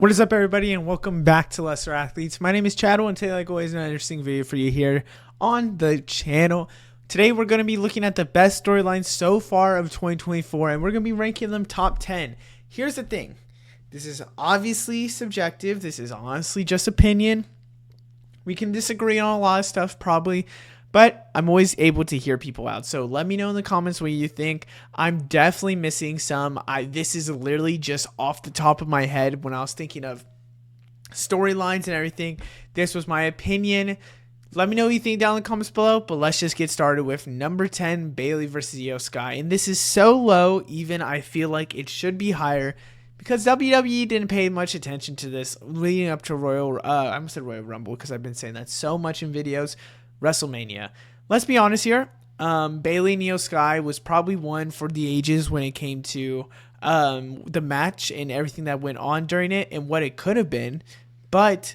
What is up, everybody, and welcome back to Lesser Athletes. My name is Chadwell, and today, like always, an interesting video for you here on the channel. Today, we're going to be looking at the best storylines so far of 2024, and we're going to be ranking them top 10. Here's the thing. This is obviously subjective. This is honestly just opinion. We can disagree on a lot of stuff, probably, but I'm always able to hear people out. So let me know in the comments what you think. I'm definitely missing some. This is literally just off the top of my head when I was thinking of storylines and everything. This was my opinion. Let me know what you think down in the comments below, but let's just get started with number 10, Bayley versus Io Sky. And this is so low, even I feel like it should be higher, because WWE didn't pay much attention to this leading up to Royal Rumble, because I've been saying that so much in videos. WrestleMania. Let's be honest here. Bayley and Io Sky was probably one for the ages when it came to the match and everything that went on during it and what it could have been. But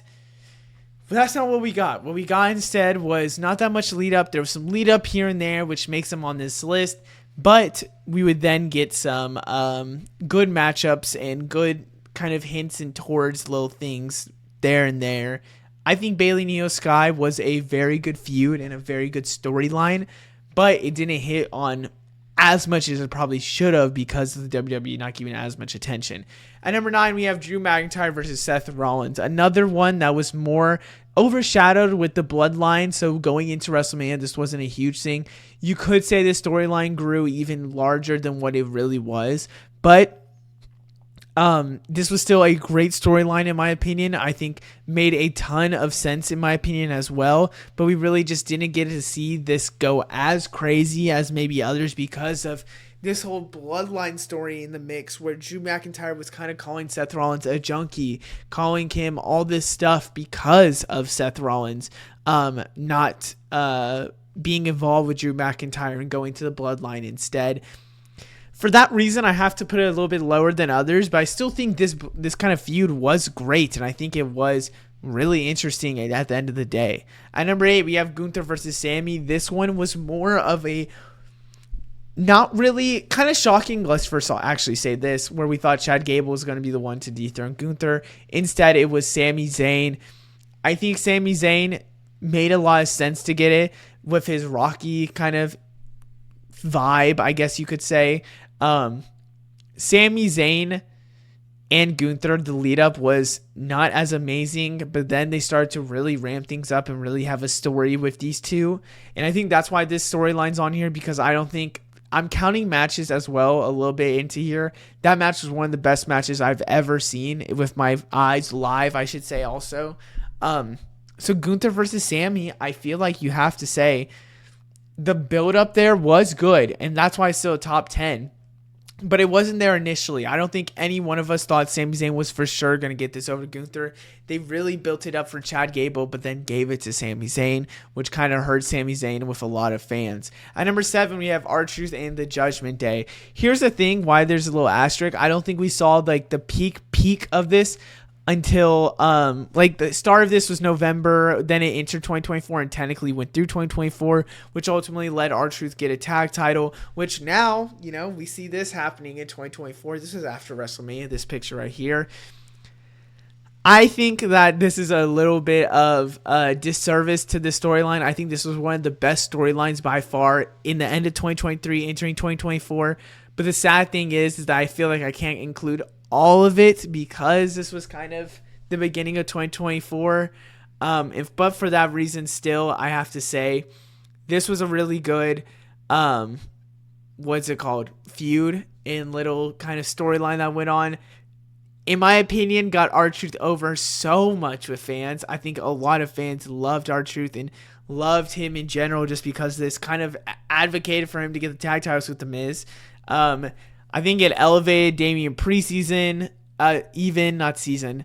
that's not what we got. What we got instead was not that much lead up. There was some lead up here and there, which makes them on this list. But we would then get some good matchups and good kind of hints and towards little things there and there. I think Bayley and Io Sky was a very good feud and a very good storyline, but it didn't hit on as much as it probably should have because of the WWE not giving it as much attention. At number 9, we have Drew McIntyre versus Seth Rollins. Another one that was more overshadowed with the bloodline, so going into WrestleMania, this wasn't a huge thing. You could say the storyline grew even larger than what it really was, but this was still a great storyline in my opinion. I think made a ton of sense in my opinion as well, but we really just didn't get to see this go as crazy as maybe others because of this whole bloodline story in the mix where Drew McIntyre was kind of calling Seth Rollins a junkie, calling him all this stuff because of Seth Rollins not being involved with Drew McIntyre and going to the bloodline instead. For that reason, I have to put it a little bit lower than others, but I still think this kind of feud was great, and I think it was really interesting at the end of the day. At number 8, we have Gunther versus Sammy. This one was more of a not really kind of shocking. Let's first actually say this, where we thought Chad Gable was going to be the one to dethrone Gunther. Instead, it was Sami Zayn. I think Sami Zayn made a lot of sense to get it with his Rocky kind of vibe, I guess you could say. Sami Zayn and Gunther, the lead up was not as amazing, but then they started to really ramp things up and really have a story with these two. And I think that's why this storyline's on here, because I don't think I'm counting matches as well a little bit into here. That match was one of the best matches I've ever seen with my eyes live, I should say also. So Gunther versus Sami, I feel like you have to say the build up there was good, and that's why it's still a top 10. But it wasn't there initially. I don't think any one of us thought Sami Zayn was for sure going to get this over to Gunther. They really built it up for Chad Gable, but then gave it to Sami Zayn, which kind of hurt Sami Zayn with a lot of fans. At number 7, we have R-Truth and the Judgment Day. Here's the thing why there's a little asterisk. I don't think we saw like the peak of this until like the start of this was November, then it entered 2024 and technically went through 2024, which ultimately led R-Truth get a tag title, which now, you know, we see this happening in 2024. This is after WrestleMania, this picture right here. I think that this is a little bit of a disservice to the storyline. I think this was one of the best storylines by far in the end of 2023, entering 2024. But the sad thing is that I feel like I can't include all of it because this was kind of the beginning of 2024. But for that reason, still, I have to say this was a really good, feud and little kind of storyline that went on. In my opinion, got R-Truth over so much with fans. I think a lot of fans loved R-Truth and loved him in general just because this kind of advocated for him to get the tag titles with The Miz. I think it elevated Damian preseason, not season.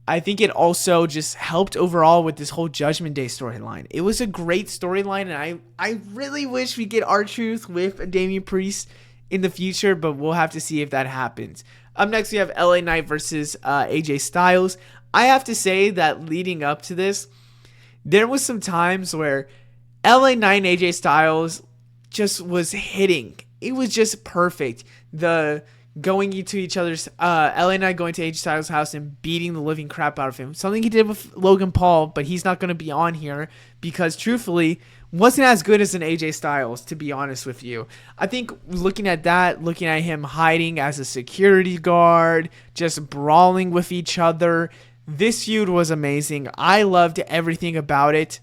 I think it also just helped overall with this whole Judgment Day storyline. It was a great storyline, and I really wish we get R-Truth with Damian Priest in the future, but we'll have to see if that happens. Up next, we have LA Knight versus AJ Styles. I have to say that leading up to this, there was some times where LA Knight and AJ Styles just was hitting. It was just perfect. The going into each other's LA Knight going to AJ Styles' house and beating the living crap out of him. Something he did with Logan Paul, but he's not going to be on here because truthfully wasn't as good as an AJ Styles, to be honest with you. I think looking at that, looking at him hiding as a security guard, just brawling with each other, this feud was amazing. I loved everything about it.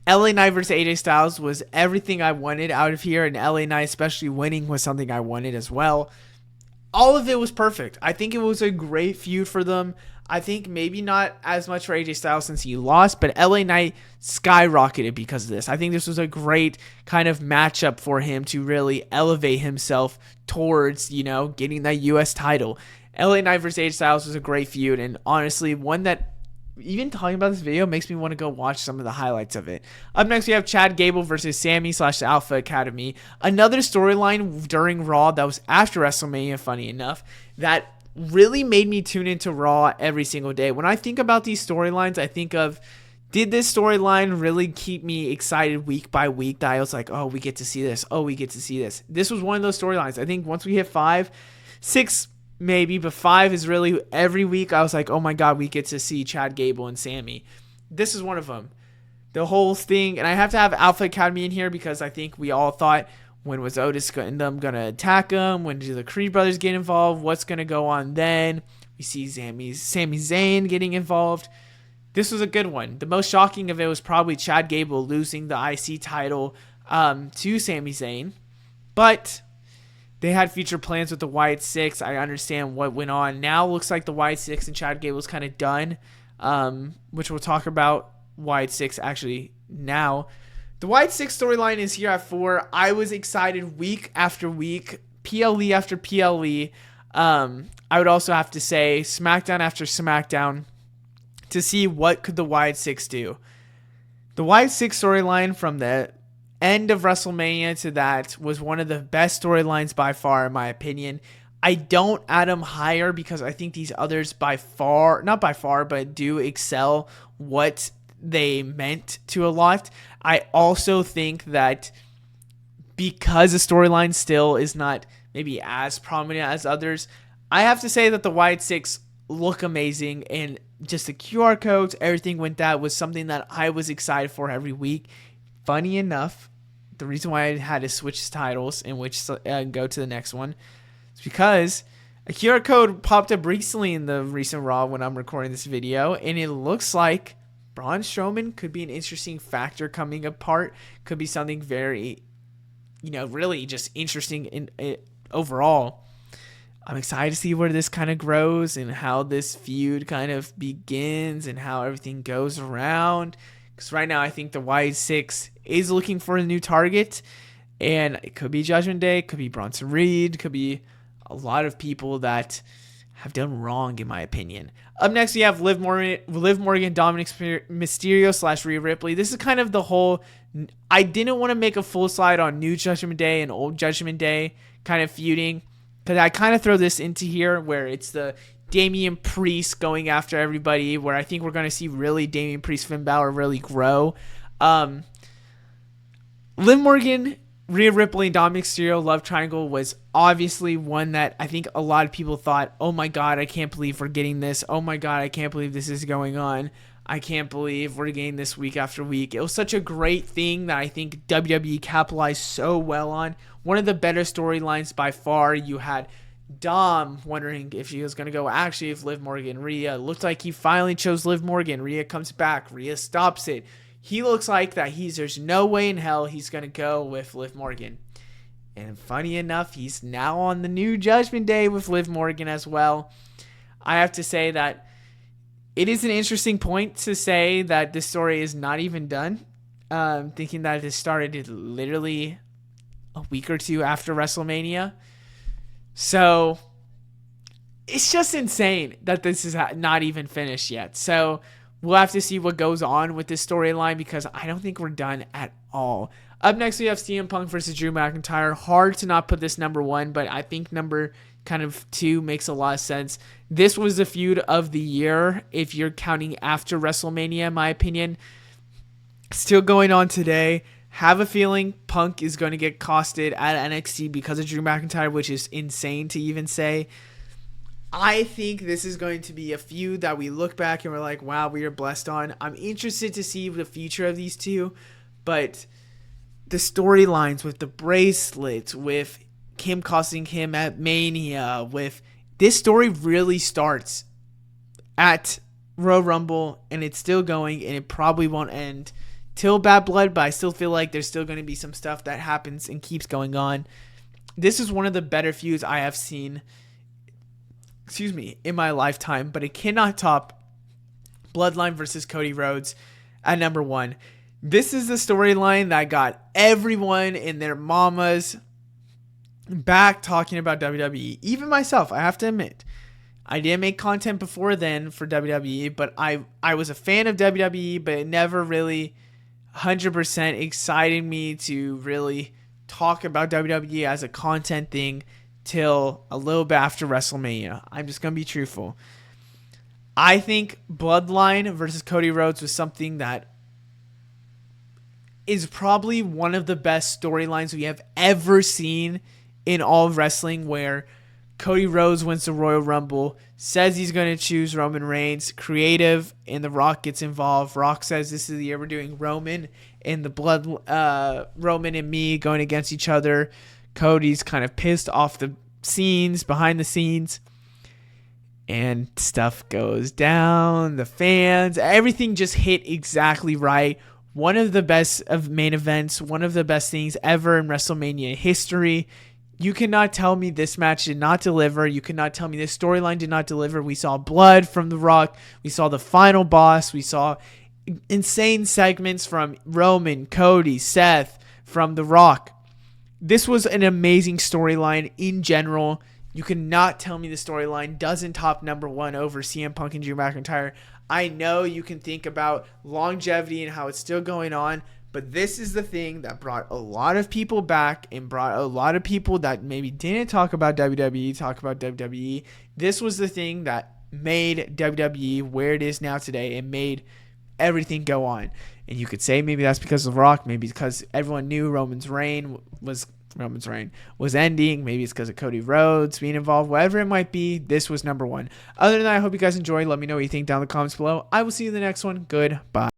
LA Knight versus AJ Styles was everything I wanted out of here, and LA Knight especially winning was something I wanted as well. All of it was perfect. I think it was a great feud for them. I think maybe not as much for AJ Styles since he lost, but LA Knight skyrocketed because of this. I think this was a great kind of matchup for him to really elevate himself towards, getting that U.S. title. LA Knight versus AJ Styles was a great feud, and honestly, one that even talking about this video makes me want to go watch some of the highlights of it. Up next, we have Chad Gable versus Sammy / Alpha Academy. Another storyline during Raw that was after WrestleMania, funny enough, that really made me tune into Raw every single day. When I think about these storylines, I think of, did this storyline really keep me excited week by week that I was like, oh, we get to see this. Oh, we get to see this. This was one of those storylines. I think once we hit 5, 6, maybe, but 5 is really every week I was like, oh my God, we get to see Chad Gable and Sammy. This is one of them. The whole thing, and I have to have Alpha Academy in here because I think we all thought, when was Otis and them going to attack him? When do the Creed brothers get involved? What's going to go on then? We see Sami Zayn getting involved. This was a good one. The most shocking of it was probably Chad Gable losing the IC title to Sami Zayn. But they had future plans with the Wyatt Six. I understand what went on. Now looks like the Wyatt Six and Chad Gable's kind of done, which we'll talk about Wyatt Six actually now. The Wyatt Six storyline is here at 4. I was excited week after week, PLE after PLE. I would also have to say SmackDown after SmackDown to see what could the Wyatt Six do. The Wyatt Six storyline from the end of WrestleMania to that was one of the best storylines by far, in my opinion. I don't add them higher because I think these others not by far, but do excel what they meant to a lot. I also think that because the storyline still is not maybe as prominent as others, I have to say that the Wyatt Six look amazing, and just the QR codes, everything with that was something that I was excited for every week. Funny enough, the reason why I had to switch titles and go to the next one is because a QR code popped up recently in the recent Raw when I'm recording this video, and it looks like Braun Strowman could be an interesting factor coming apart. Could be something very, really just interesting in overall. I'm excited to see where this kind of grows and how this feud kind of begins and how everything goes around. Because right now I think the Wyatt Six is looking for a new target, and it could be Judgment Day, it could be Bronson Reed, could be a lot of people that have done wrong, in my opinion. Up next, we have Liv Morgan, Dominic Mysterio / Rhea Ripley. This is kind of the whole, I didn't want to make a full slide on New Judgment Day and Old Judgment Day kind of feuding, because I kind of throw this into here where it's the Damian Priest going after everybody, where I think we're going to see really Damian Priest, Finn Balor really grow. Liv Morgan, Rhea Ripley, and Dominic Mysterio love triangle was obviously one that I think a lot of people thought, oh my God, I can't believe we're getting this. Oh my God, I can't believe this is going on. I can't believe we're getting this week after week. It was such a great thing that I think WWE capitalized so well on. One of the better storylines by far. You had Dom wondering if she was going to go actually if Liv Morgan. Rhea looked like he finally chose Liv Morgan. Rhea comes back. Rhea stops it. He looks like that there's no way in hell he's going to go with Liv Morgan. And funny enough, he's now on the New Judgment Day with Liv Morgan as well. I have to say that it is an interesting point to say that this story is not even done. Thinking that it started literally a week or two after WrestleMania. So it's just insane that this is not even finished yet. So we'll have to see what goes on with this storyline because I don't think we're done at all. Up next, we have CM Punk versus Drew McIntyre. Hard to not put this number 1, but I think number kind of 2 makes a lot of sense. This was the feud of the year if you're counting after WrestleMania, in my opinion. Still going on today. Have a feeling Punk is going to get costed at NXT because of Drew McIntyre, which is insane to even say. I think this is going to be a feud that we look back and we're like, wow, we are blessed on. I'm interested to see the future of these two, but the storylines with the bracelets, with Kim costing him at Mania, with this story really starts at Royal Rumble, and it's still going, and it probably won't end till Bad Blood, but I still feel like there's still going to be some stuff that happens and keeps going on. This is one of the better feuds I have seen, in my lifetime, but it cannot top Bloodline versus Cody Rhodes at number 1. This is the storyline that got everyone and their mamas back talking about WWE. Even myself, I have to admit. I didn't make content before then for WWE, but I was a fan of WWE, but it never really 100% excited me to really talk about WWE as a content thing till a little bit after WrestleMania. I'm just going to be truthful. I think Bloodline versus Cody Rhodes was something that is probably one of the best storylines we have ever seen in all of wrestling, where Cody Rhodes wins the Royal Rumble, says he's going to choose Roman Reigns, creative, and The Rock gets involved. Rock says this is the year we're doing Roman and Roman and me going against each other. Cody's kind of pissed off the scenes, behind the scenes, and stuff goes down. The fans, everything just hit exactly right. One of the best of main events, one of the best things ever in WrestleMania history. You cannot tell me this match did not deliver. You cannot tell me this storyline did not deliver. We saw blood from The Rock. We saw the final boss. We saw insane segments from Roman, Cody, Seth, from The Rock. This was an amazing storyline in general. You cannot tell me the storyline doesn't top number 1 over CM Punk and Drew McIntyre. I know you can think about longevity and how it's still going on, but this is the thing that brought a lot of people back and brought a lot of people that maybe didn't talk about WWE talk about WWE. This was the thing that made WWE where it is now today and made everything go on. And you could say maybe that's because of The Rock, maybe because everyone knew Roman's reign was ending, maybe it's because of Cody Rhodes being involved, whatever it might be. This was number 1. Other than that, I hope you guys enjoy. Let me know what you think down in the comments below. I will see you in the next one. Goodbye.